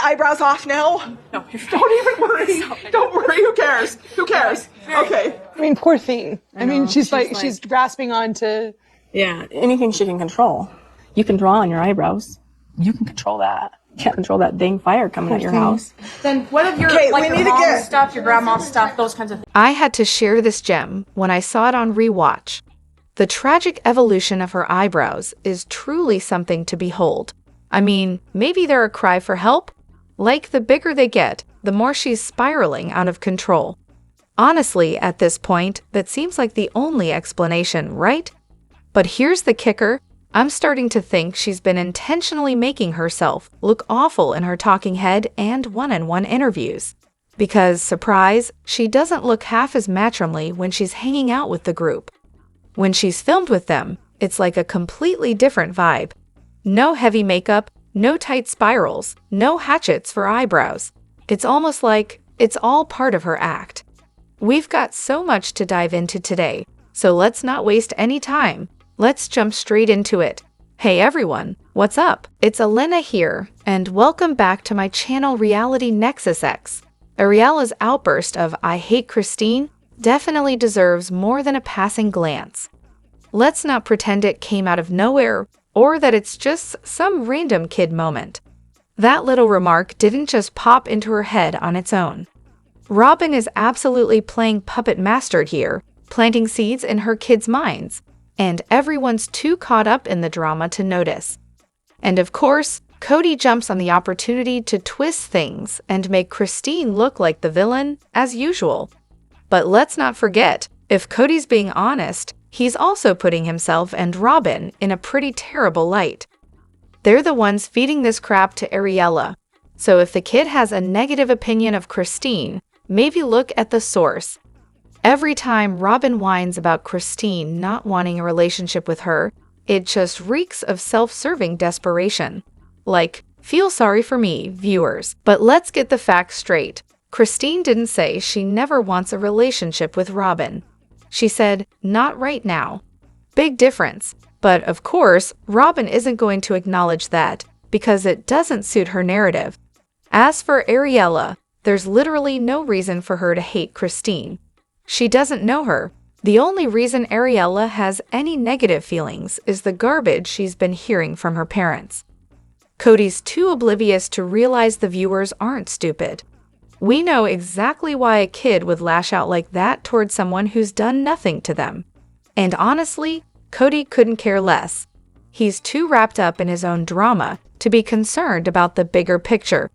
eyebrows off now? No, don't even worry. Don't worry. Who cares? Who cares? Okay. I mean, poor thing. I mean, she's grasping on to... Yeah, anything she can control. You can draw on your eyebrows. You can control that. You can't control that dang fire coming at your house. Then what of your, we your need to mom's get- stuff, your grandma's stuff, those kinds of things? I had to share this gem when I saw it on rewatch. The tragic evolution of her eyebrows is truly something to behold. I mean, maybe they're a cry for help? Like, the bigger they get, the more she's spiraling out of control. Honestly, at this point, that seems like the only explanation, right? But here's the kicker. I'm starting to think she's been intentionally making herself look awful in her talking head and one-on-one interviews. Because, surprise, she doesn't look half as matronly when she's hanging out with the group. When she's filmed with them, it's like a completely different vibe. No heavy makeup, no tight spirals, no hatchets for eyebrows. It's almost like it's all part of her act. We've got so much to dive into today, so let's not waste any time. Let's jump straight into it. Hey everyone, what's up? It's Elena here, and welcome back to my channel Reality Nexus X. Ariela's outburst of "I hate Christine" definitely deserves more than a passing glance. Let's not pretend it came out of nowhere, or that it's just some random kid moment. That little remark didn't just pop into her head on its own. Robyn is absolutely playing puppet master here, planting seeds in her kids' minds. And everyone's too caught up in the drama to notice. And of course, Kody jumps on the opportunity to twist things and make Christine look like the villain, as usual. But let's not forget, if Kody's being honest, he's also putting himself and Robyn in a pretty terrible light. They're the ones feeding this crap to Ariela. So if the kid has a negative opinion of Christine, maybe look at the source. Every time Robyn whines about Christine not wanting a relationship with her, it just reeks of self-serving desperation. Like, feel sorry for me, viewers. But let's get the facts straight. Christine didn't say she never wants a relationship with Robyn. She said, not right now. Big difference. But of course, Robyn isn't going to acknowledge that, because it doesn't suit her narrative. As for Ariela, there's literally no reason for her to hate Christine. She doesn't know her. The only reason Ariela has any negative feelings is the garbage she's been hearing from her parents. Kody's too oblivious to realize the viewers aren't stupid. We know exactly why a kid would lash out like that towards someone who's done nothing to them. And honestly, Kody couldn't care less. He's too wrapped up in his own drama to be concerned about the bigger picture.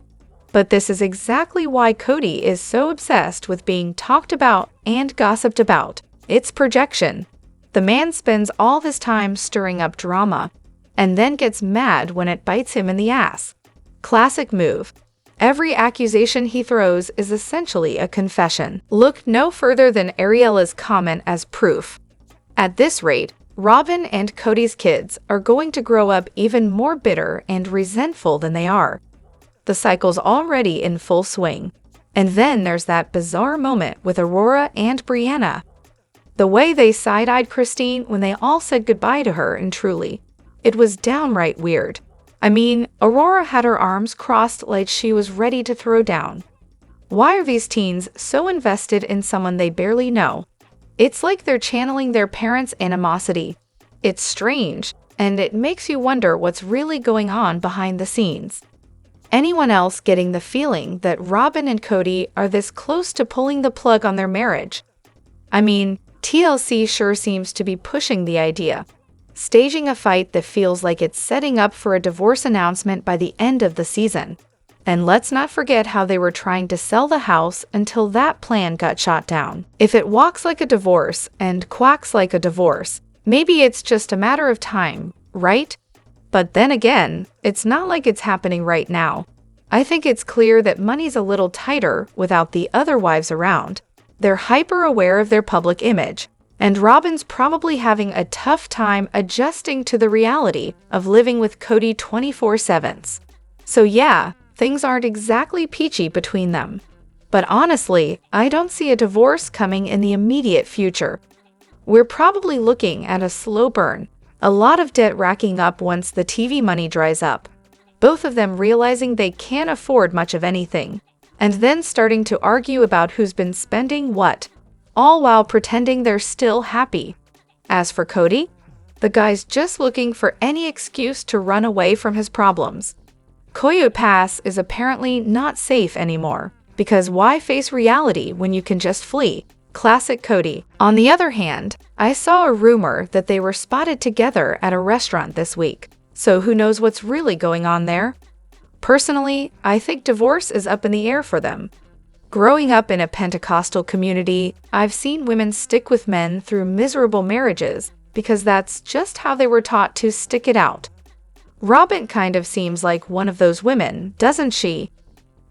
But this is exactly why Kody is so obsessed with being talked about and gossiped about. It's projection. The man spends all his time stirring up drama, and then gets mad when it bites him in the ass. Classic move. Every accusation he throws is essentially a confession. Look no further than Ariela's comment as proof. At this rate, Robyn and Kody's kids are going to grow up even more bitter and resentful than they are. The cycle's already in full swing. And then there's that bizarre moment with Aurora and Brianna. The way they side-eyed Christine when they all said goodbye to her, and truly, it was downright weird. I mean, Aurora had her arms crossed like she was ready to throw down. Why are these teens so invested in someone they barely know? It's like they're channeling their parents' animosity. It's strange, and it makes you wonder what's really going on behind the scenes. Anyone else getting the feeling that Robyn and Kody are this close to pulling the plug on their marriage? I mean, TLC sure seems to be pushing the idea, staging a fight that feels like it's setting up for a divorce announcement by the end of the season. And let's not forget how they were trying to sell the house until that plan got shot down. If it walks like a divorce and quacks like a divorce, maybe it's just a matter of time, right? But then again, it's not like it's happening right now. I think it's clear that money's a little tighter without the other wives around. They're hyper aware of their public image, and Robyn's probably having a tough time adjusting to the reality of living with Kody 24/7. So yeah, things aren't exactly peachy between them. But honestly, I don't see a divorce coming in the immediate future. We're probably looking at a slow burn, a lot of debt racking up once the TV money dries up. both of them realizing they can't afford much of anything, and then starting to argue about who's been spending what, all while pretending they're still happy. As for Kody, the guy's just looking for any excuse to run away from his problems. Coyote Pass is apparently not safe anymore, because why face reality when you can just flee? Classic Kody. On the other hand, I saw a rumor that they were spotted together at a restaurant this week, so who knows what's really going on there? Personally, I think divorce is up in the air for them. Growing up in a Pentecostal community, I've seen women stick with men through miserable marriages because that's just how they were taught to stick it out. Robyn kind of seems like one of those women, doesn't she?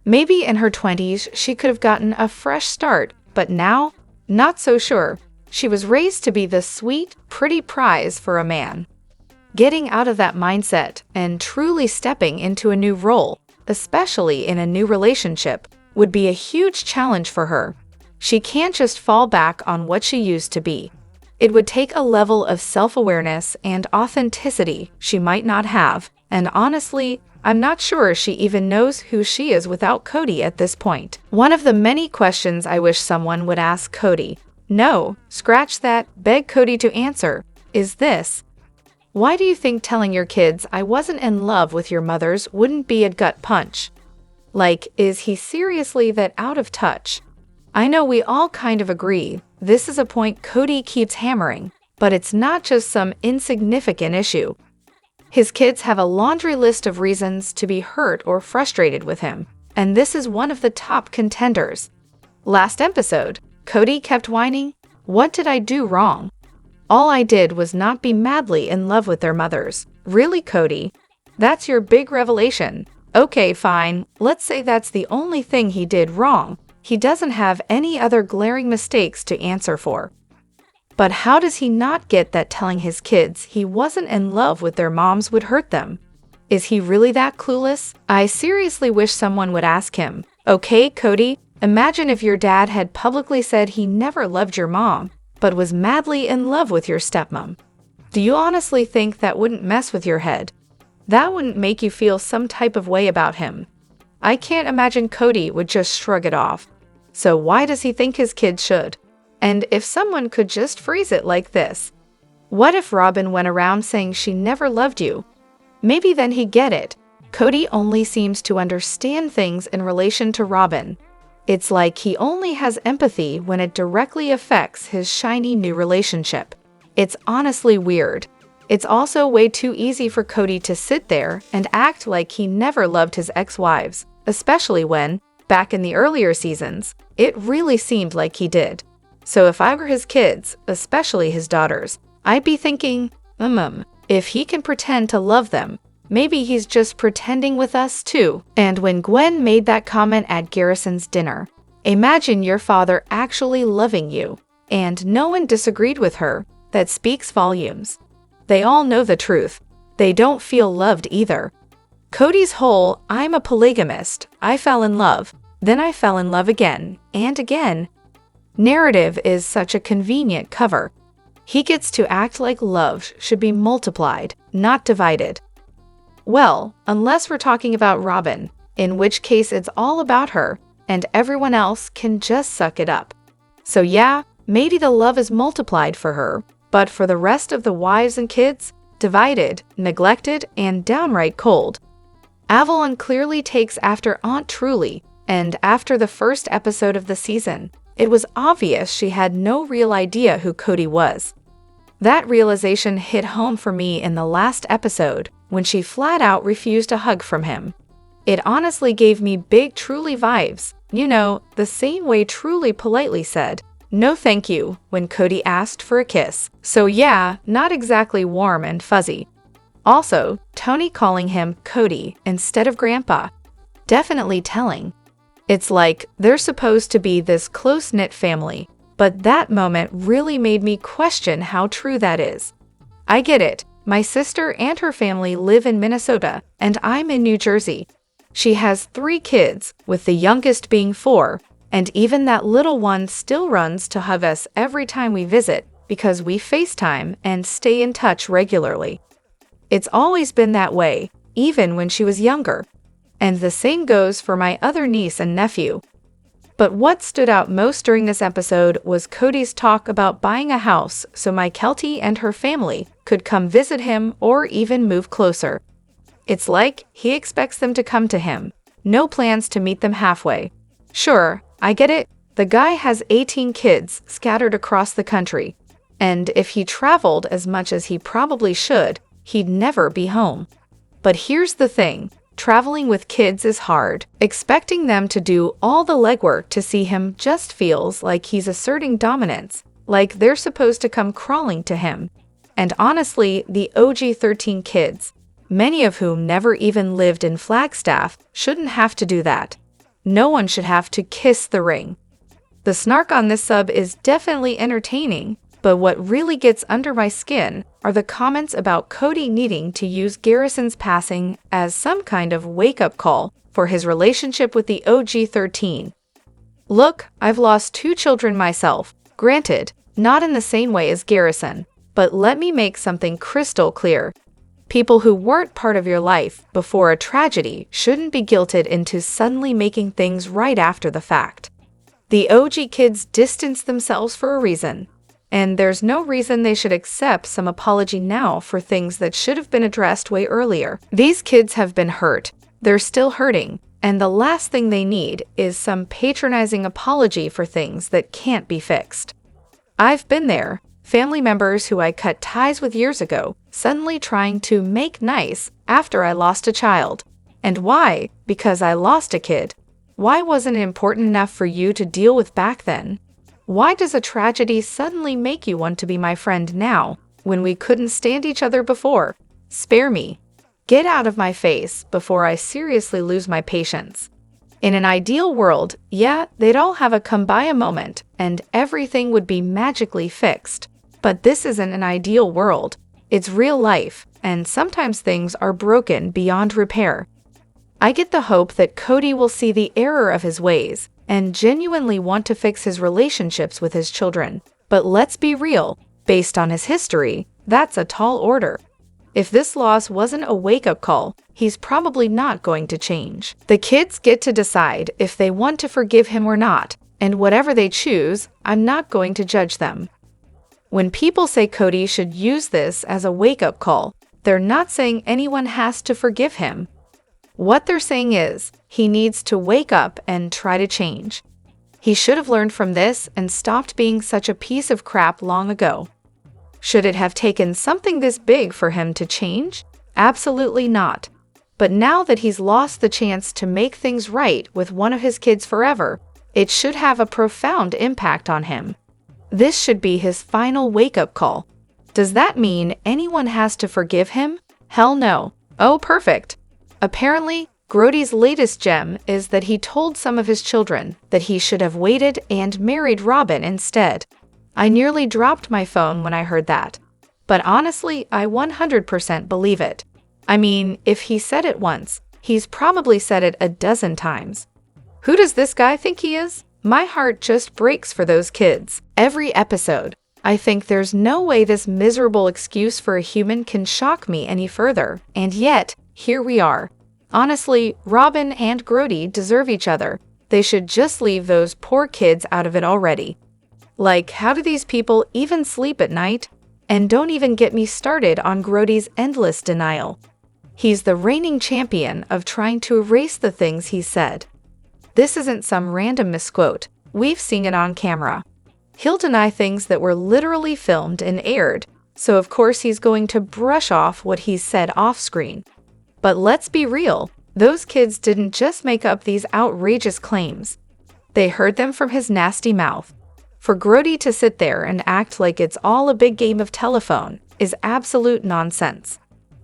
Maybe in her 20s she could have gotten a fresh start, but now, not so sure. She was raised to be the sweet, pretty prize for a man. Getting out of that mindset and truly stepping into a new role, especially in a new relationship, would be a huge challenge for her. She can't just fall back on what she used to be. It would take a level of self-awareness and authenticity she might not have, and honestly, I'm not sure she even knows who she is without Kody at this point. One of the many questions I wish someone would ask Kody, no, scratch that, beg Kody to answer, is this: why do you think telling your kids I wasn't in love with your mothers wouldn't be a gut punch? Like, is he seriously that out of touch? I know we all kind of agree, this is a point Kody keeps hammering, but it's not just some insignificant issue. His kids have a laundry list of reasons to be hurt or frustrated with him, and this is one of the top contenders. Last episode, Kody kept whining, "What did I do wrong? All I did was not be madly in love with their mothers." Really, Kody? That's your big revelation. Okay, fine, let's say that's the only thing he did wrong. He doesn't have any other glaring mistakes to answer for. But how does he not get that telling his kids he wasn't in love with their moms would hurt them? Is he really that clueless? I seriously wish someone would ask him, okay, Kody, imagine if your dad had publicly said he never loved your mom, but was madly in love with your stepmom. Do you honestly think that wouldn't mess with your head? That wouldn't make you feel some type of way about him? I can't imagine Kody would just shrug it off. So why does he think his kids should? And if someone could just phrase it like this: what if Robyn went around saying she never loved you? Maybe then he'd get it. Kody only seems to understand things in relation to Robyn. It's like he only has empathy when it directly affects his shiny new relationship. It's honestly weird. It's also way too easy for Kody to sit there and act like he never loved his ex-wives, especially when, back in the earlier seasons, it really seemed like he did. So if I were his kids, especially his daughters, I'd be thinking, if he can pretend to love them, maybe he's just pretending with us too. And when Gwen made that comment at Garrison's dinner, imagine your father actually loving you, and no one disagreed with her, that speaks volumes. They all know the truth. They don't feel loved either. Kody's whole, I'm a polygamist, I fell in love, then I fell in love again, and again, narrative is such a convenient cover. He gets to act like love should be multiplied, not divided. Well, unless we're talking about Robyn, in which case it's all about her, and everyone else can just suck it up. So yeah, maybe the love is multiplied for her, but for the rest of the wives and kids, divided, neglected, and downright cold. Avalon clearly takes after Aunt Truly, and after the first episode of the season, it was obvious she had no real idea who Kody was. That realization hit home for me in the last episode, when she flat out refused a hug from him. It honestly gave me big Truly vibes, you know, the same way Truly politely said, "No thank you," when Kody asked for a kiss. So yeah, not exactly warm and fuzzy. Also, Tony calling him Kody instead of Grandpa. Definitely telling. It's like they're supposed to be this close-knit family, but that moment really made me question how true that is. I get it. My sister and her family live in Minnesota, and I'm in New Jersey. She has 3 kids, with the youngest being 4, and even that little one still runs to hug us every time we visit because we FaceTime and stay in touch regularly. It's always been that way, even when she was younger. And the same goes for my other niece and nephew. But what stood out most during this episode was Kody's talk about buying a house so my Keltie and her family could come visit him or even move closer. It's like he expects them to come to him. No plans to meet them halfway. Sure, I get it. The guy has 18 kids scattered across the country. And if he traveled as much as he probably should, he'd never be home. But here's the thing. Traveling with kids is hard. Expecting them to do all the legwork to see him just feels like he's asserting dominance, like they're supposed to come crawling to him. And honestly, the OG 13 kids, many of whom never even lived in Flagstaff, shouldn't have to do that. No one should have to kiss the ring. The snark on this sub is definitely entertaining, but what really gets under my skin are the comments about Kody needing to use Garrison's passing as some kind of wake-up call for his relationship with the OG 13. Look, I've lost 2 children myself. Granted, not in the same way as Garrison, but let me make something crystal clear. People who weren't part of your life before a tragedy shouldn't be guilted into suddenly making things right after the fact. The OG kids distanced themselves for a reason. And there's no reason they should accept some apology now for things that should have been addressed way earlier. These kids have been hurt. They're still hurting. And the last thing they need is some patronizing apology for things that can't be fixed. I've been there. Family members who I cut ties with years ago, suddenly trying to make nice after I lost a child. And why? Because I lost a kid. Why wasn't it important enough for you to deal with back then? Why does a tragedy suddenly make you want to be my friend now, when we couldn't stand each other before? Spare me. Get out of my face before I seriously lose my patience. In an ideal world, yeah, they'd all have a kumbaya moment, and everything would be magically fixed. But this isn't an ideal world. It's real life, and sometimes things are broken beyond repair. I get the hope that Kody will see the error of his ways, and genuinely want to fix his relationships with his children. But let's be real, based on his history, that's a tall order. If this loss wasn't a wake-up call, he's probably not going to change. The kids get to decide if they want to forgive him or not, and whatever they choose, I'm not going to judge them. When people say Kody should use this as a wake-up call, they're not saying anyone has to forgive him. What they're saying is, he needs to wake up and try to change. He should have learned from this and stopped being such a piece of crap long ago. Should it have taken something this big for him to change? Absolutely not. But now that he's lost the chance to make things right with one of his kids forever, it should have a profound impact on him. This should be his final wake-up call. Does that mean anyone has to forgive him? Hell no. Oh, perfect. Apparently, Grody's latest gem is that he told some of his children that he should have waited and married Robyn instead. I nearly dropped my phone when I heard that. But honestly, I 100% believe it. I mean, if he said it once, he's probably said it a dozen times. Who does this guy think he is? My heart just breaks for those kids. Every episode, I think there's no way this miserable excuse for a human can shock me any further. And yet, here we are. Honestly, Robyn and Kody deserve each other. They should just leave those poor kids out of it already. Like, how do these people even sleep at night? And don't even get me started on Grody's endless denial. He's the reigning champion of trying to erase the things he said. This isn't some random misquote. We've seen it on camera. He'll deny things that were literally filmed and aired, so of course he's going to brush off what he's said off-screen. But let's be real, those kids didn't just make up these outrageous claims. They heard them from his nasty mouth. For Kody to sit there and act like it's all a big game of telephone is absolute nonsense.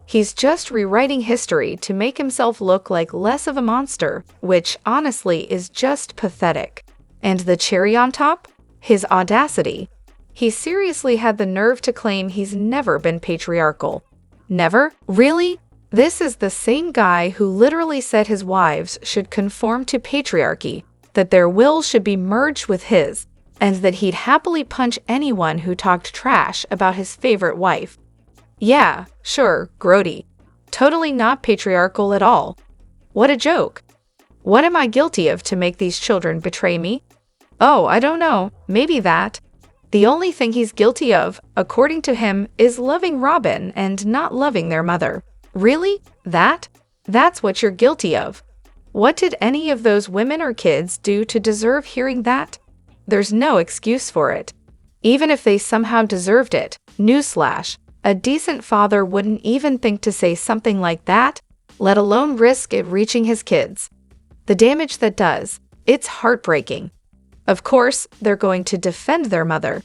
He's just rewriting history to make himself look like less of a monster, which honestly is just pathetic. And the cherry on top? His audacity. He seriously had the nerve to claim he's never been patriarchal. Never? Really? This is the same guy who literally said his wives should conform to patriarchy, that their will should be merged with his, and that he'd happily punch anyone who talked trash about his favorite wife. Yeah, sure, Kody. Totally not patriarchal at all. What a joke. What am I guilty of to make these children betray me? Oh, I don't know. Maybe that. The only thing he's guilty of, according to him, is loving Robyn and not loving their mother. Really? That? That's what you're guilty of. What did any of those women or kids do to deserve hearing that? There's no excuse for it. Even if they somehow deserved it, newsflash, a decent father wouldn't even think to say something like that, let alone risk it reaching his kids. The damage that does, it's heartbreaking. Of course, they're going to defend their mother.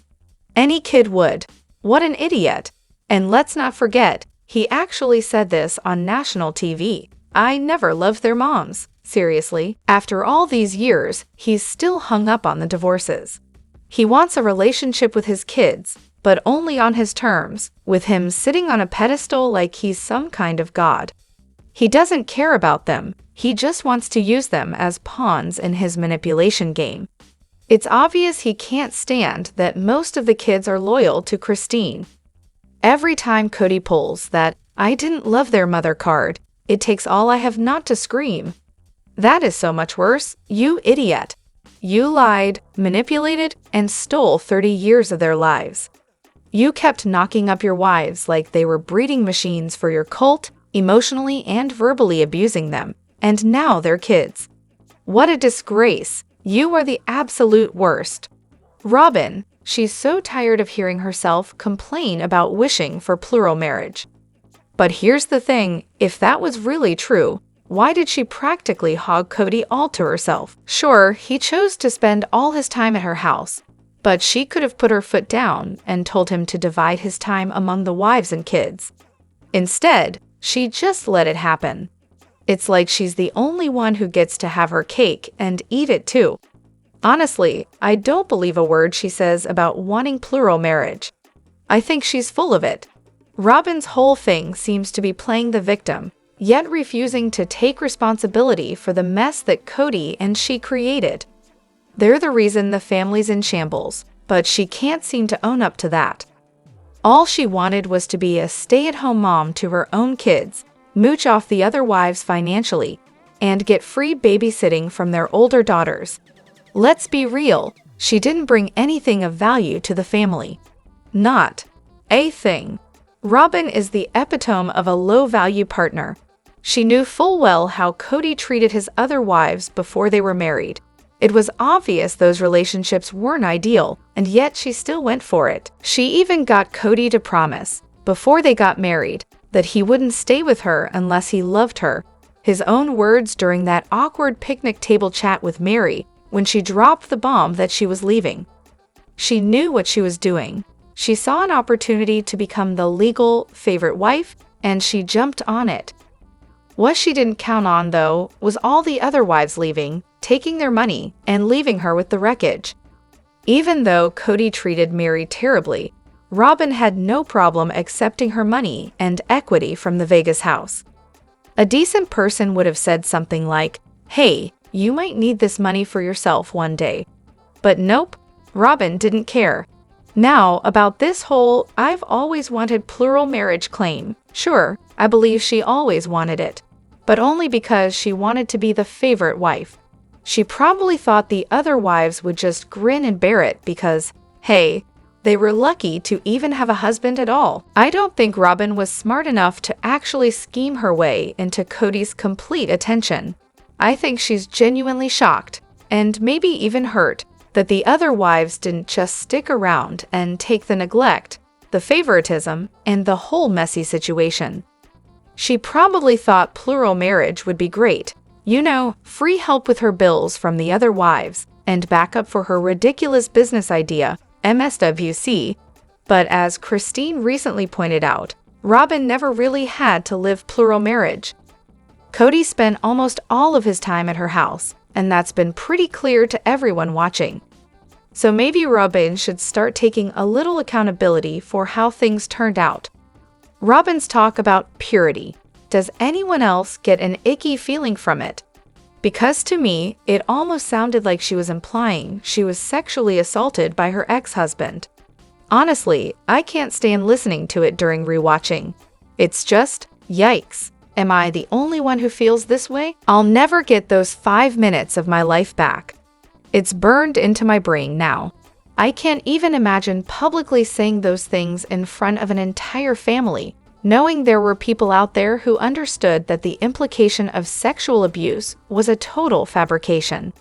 Any kid would. What an idiot. And let's not forget, he actually said this on national TV. I never loved their moms. Seriously, after all these years, he's still hung up on the divorces. He wants a relationship with his kids, but only on his terms, with him sitting on a pedestal like he's some kind of god. He doesn't care about them, he just wants to use them as pawns in his manipulation game. It's obvious he can't stand that most of the kids are loyal to Christine. Every time Kody pulls that "I didn't love their mother" card, it takes all I have not to scream. That is so much worse, you idiot. You lied, manipulated, and stole 30 years of their lives. You kept knocking up your wives like they were breeding machines for your cult, emotionally and verbally abusing them, and now they're kids. What a disgrace. You are the absolute worst. Robyn, she's so tired of hearing herself complain about wishing for plural marriage. But here's the thing, if that was really true, why did she practically hog Kody all to herself? Sure, he chose to spend all his time at her house, but she could have put her foot down and told him to divide his time among the wives and kids. Instead, she just let it happen. It's like she's the only one who gets to have her cake and eat it too. Honestly, I don't believe a word she says about wanting plural marriage. I think she's full of it. Robyn's whole thing seems to be playing the victim, yet refusing to take responsibility for the mess that Kody and she created. They're the reason the family's in shambles, but she can't seem to own up to that. All she wanted was to be a stay-at-home mom to her own kids, mooch off the other wives financially, and get free babysitting from their older daughters. Let's be real, she didn't bring anything of value to the family. Not a thing. Robyn is the epitome of a low-value partner. She knew full well how Kody treated his other wives before they were married. It was obvious those relationships weren't ideal, and yet she still went for it. She even got Kody to promise, before they got married, that he wouldn't stay with her unless he loved her. His own words during that awkward picnic table chat with Mary when she dropped the bomb that she was leaving. She knew what she was doing. She saw an opportunity to become the legal favorite wife, and she jumped on it. What she didn't count on, though, was all the other wives leaving, taking their money, and leaving her with the wreckage. Even though Kody treated Mary terribly, Robyn had no problem accepting her money and equity from the Vegas house. A decent person would have said something like, "Hey, you might need this money for yourself one day." But nope, Robyn didn't care. Now, about this whole "I've always wanted plural marriage" claim, sure, I believe she always wanted it, but only because she wanted to be the favorite wife. She probably thought the other wives would just grin and bear it because, hey, they were lucky to even have a husband at all. I don't think Robyn was smart enough to actually scheme her way into Kody's complete attention. I think she's genuinely shocked, and maybe even hurt, that the other wives didn't just stick around and take the neglect, the favoritism, and the whole messy situation. She probably thought plural marriage would be great. You know, free help with her bills from the other wives, and backup for her ridiculous business idea, MSWC. But as Christine recently pointed out, Robyn never really had to live plural marriage. Kody spent almost all of his time at her house, and that's been pretty clear to everyone watching. So maybe Robyn should start taking a little accountability for how things turned out. Robyn's talk about purity. Does anyone else get an icky feeling from it? Because to me, it almost sounded like she was implying she was sexually assaulted by her ex-husband. Honestly, I can't stand listening to it during rewatching. It's just, yikes. Am I the only one who feels this way? I'll never get those 5 minutes of my life back. It's burned into my brain now. I can't even imagine publicly saying those things in front of an entire family, knowing there were people out there who understood that the implication of sexual abuse was a total fabrication.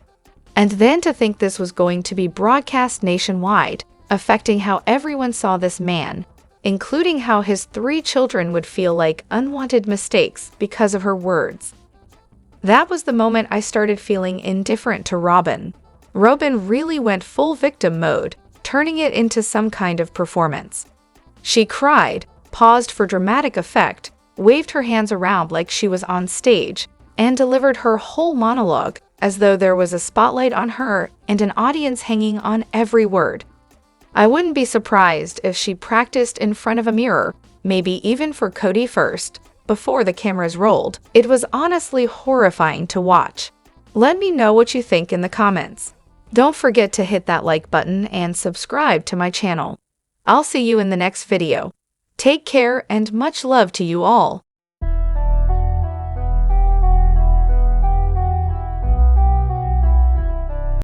And then to think this was going to be broadcast nationwide, affecting how everyone saw this man, including how his 3 children would feel like unwanted mistakes because of her words. That was the moment I started feeling indifferent to Robyn. Robyn really went full victim mode, turning it into some kind of performance. She cried, paused for dramatic effect, waved her hands around like she was on stage, and delivered her whole monologue as though there was a spotlight on her and an audience hanging on every word. I wouldn't be surprised if she practiced in front of a mirror, maybe even for Kody first, before the cameras rolled. It was honestly horrifying to watch. Let me know what you think in the comments. Don't forget to hit that like button and subscribe to my channel. I'll see you in the next video. Take care and much love to you all.